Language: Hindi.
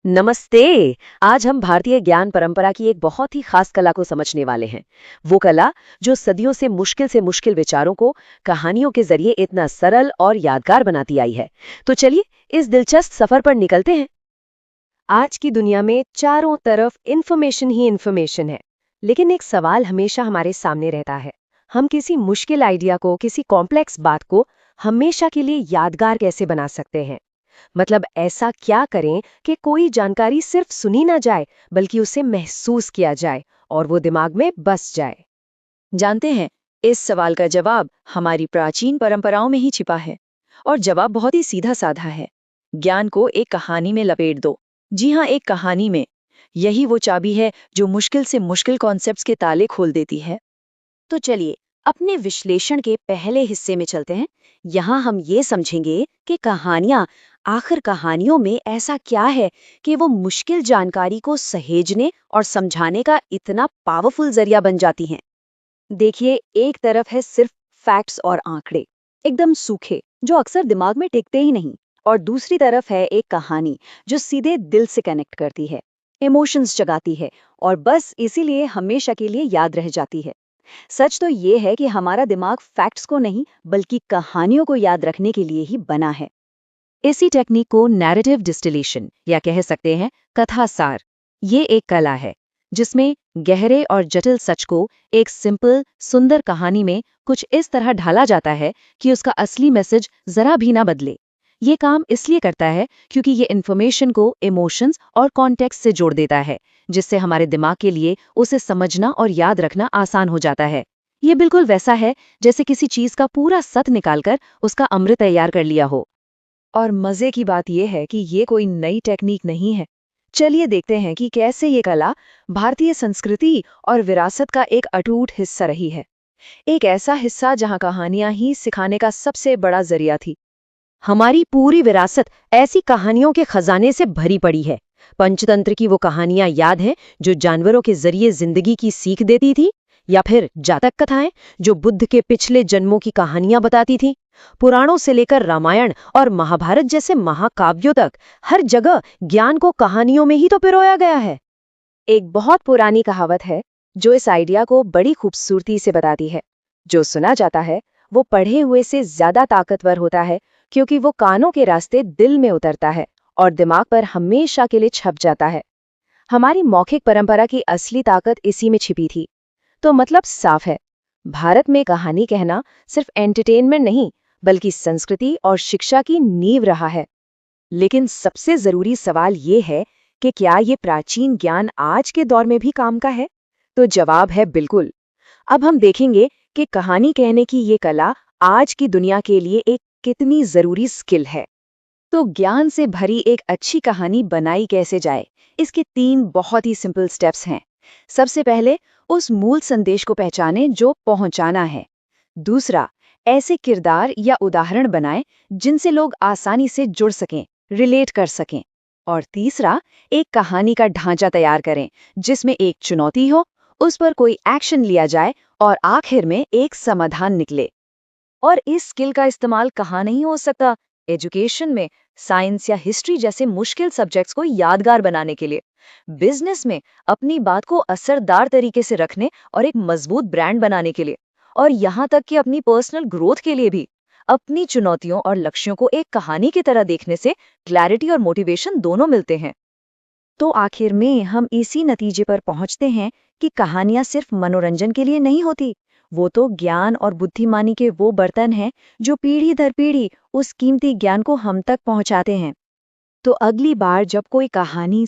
नमस्ते। आज हम भारतीय ज्ञान परंपरा की एक बहुत ही खास कला को समझने वाले हैं। वो कला जो सदियों से मुश्किल विचारों को कहानियों के जरिए इतना सरल और यादगार बनाती आई है। तो चलिए इस दिलचस्प सफर पर निकलते हैं। आज की दुनिया में चारों तरफ इंफॉर्मेशन ही इंफॉर्मेशन है, लेकिन एक सवाल हमेशा हमारे सामने रहता है। हम किसी मुश्किल आइडिया को, किसी कॉम्प्लेक्स बात को हमेशा के लिए यादगार कैसे बना सकते हैं? मतलब ऐसा क्या करें कि कोई जानकारी सिर्फ सुनी ना जाए, बल्कि उसे महसूस किया जाए और वो दिमाग में बस जाए। जानते हैं, इस सवाल का जवाब हमारी प्राचीन परंपराओं में ही छिपा है। और जवाब बहुत ही सीधा साधा है। ज्ञान को एक कहानी में लपेट दो। जी हाँ, एक कहानी में। यही वो चाबी है जो मुश्किल से मुश्किल कॉन्सेप्ट्स के ताले खोल देती है। तो चलिए अपने विश्लेषण के पहले हिस्से में चलते हैं। यहाँ हम ये समझेंगे कि कहानियों में ऐसा क्या है कि वो मुश्किल जानकारी को सहेजने और समझाने का इतना पावरफुल जरिया बन जाती हैं। देखिए, एक तरफ है सिर्फ फैक्ट्स और आंकड़े, एकदम सूखे, जो अक्सर दिमाग में टिकते ही नहीं। और दूसरी तरफ है एक कहानी जो सीधे दिल से कनेक्ट करती है, इमोशंस जगाती है, और बस इसीलिए हमेशा के लिए याद रह जाती है। सच तो ये है कि हमारा दिमाग फैक्ट्स को नहीं, बल्कि कहानियों को याद रखने के लिए ही बना है। इसी टेक्निक को नैरेटिव डिस्टिलेशन या कह सकते हैं कथा सार, ये एक कला है जिसमें गहरे और जटिल सच को एक सिंपल सुंदर कहानी में कुछ इस तरह ढाला जाता है कि उसका असली मैसेज जरा भी ना बदले। ये काम इसलिए करता है क्योंकि ये इन्फॉर्मेशन को इमोशंस और कॉन्टेक्स्ट से जोड़ देता है, जिससे हमारे दिमाग के लिए उसे समझना और याद रखना आसान हो जाता है। ये बिल्कुल वैसा है जैसे किसी चीज का पूरा सत निकालकर उसका अमृत तैयार कर लिया हो। और मजे की बात यह है कि ये कोई नई टेक्निक नहीं है। चलिए देखते हैं कि कैसे ये कला भारतीय संस्कृति और विरासत का एक अटूट हिस्सा रही है। एक ऐसा हिस्सा जहां कहानियां ही सिखाने का सबसे बड़ा जरिया थी। हमारी पूरी विरासत ऐसी कहानियों के खजाने से भरी पड़ी है। पंचतंत्र की वो कहानियां याद हैं जो जानवरों के जरिए जिंदगी की सीख देती थी, या फिर जातक कथाएं जो बुद्ध के पिछले जन्मों की कहानियां बताती थी। पुराणों से लेकर रामायण और महाभारत जैसे महाकाव्यों तक हर जगह ज्ञान को कहानियों में ही तो पिरोया गया है। एक बहुत पुरानी कहावत है जो इस आइडिया को बड़ी खूबसूरती से बताती है। जो सुना जाता है वो पढ़े हुए से ज्यादा ताकतवर होता है, क्योंकि वो कानों के रास्ते दिल में उतरता है और दिमाग पर हमेशा के लिए छप जाता है। हमारी मौखिक परंपरा की असली ताकत इसी में छिपी थी। तो मतलब साफ है, भारत में कहानी कहना सिर्फ एंटरटेनमेंट नहीं, बल्कि संस्कृति और शिक्षा की नींव रहा है। लेकिन सबसे जरूरी सवाल ये है कि क्या ये प्राचीन ज्ञान आज के दौर में भी काम का है? तो जवाब है बिल्कुल। अब हम देखेंगे कि कहानी कहने की ये कला आज की दुनिया के लिए एक कितनी जरूरी स्किल है। तो ज्ञान से भरी एक अच्छी कहानी बनाई कैसे जाए, इसके 3 बहुत ही सिंपल स्टेप्स हैं। सबसे पहले उस मूल संदेश को पहचानें जो पहुंचाना है। दूसरा, ऐसे किरदार या उदाहरण बनाएं जिनसे लोग आसानी से जुड़ सकें, रिलेट कर सकें। और तीसरा, एक कहानी का ढांचा तैयार करें जिसमें एक चुनौती हो, उस पर कोई एक्शन लिया जाए और आखिर में एक समाधान निकले। और इस स्किल का इस्तेमाल कहाँ नहीं हो सकता? एजुकेशन में, साइंस या हिस्ट्री जैसे मुश्किल सब्जेक्ट्स को यादगार बनाने के लिए, बिजनेस में अपनी बात को असरदार तरीके से रखने और एक मजबूत ब्रांड बनाने के लिए, और यहाँ तक कि अपनी पर्सनल ग्रोथ के लिए भी। अपनी चुनौतियों और लक्ष्यों को एक कहानी की तरह देखने से क्लैरिटी और मोटिवेशन दोनों मिलते हैं। तो आखिर में हम इसी नतीजे पर पहुंचते हैं कि कहानियां सिर्फ मनोरंजन के लिए नहीं होती। वो तो ज्ञान और बुद्धिमानी के वो बर्तन हैं जो पीढ़ी दर पीढ़ी उस कीमती ज्ञान को हम तक पहुंचाते हैं। तो अगली बार जब कोई कहानी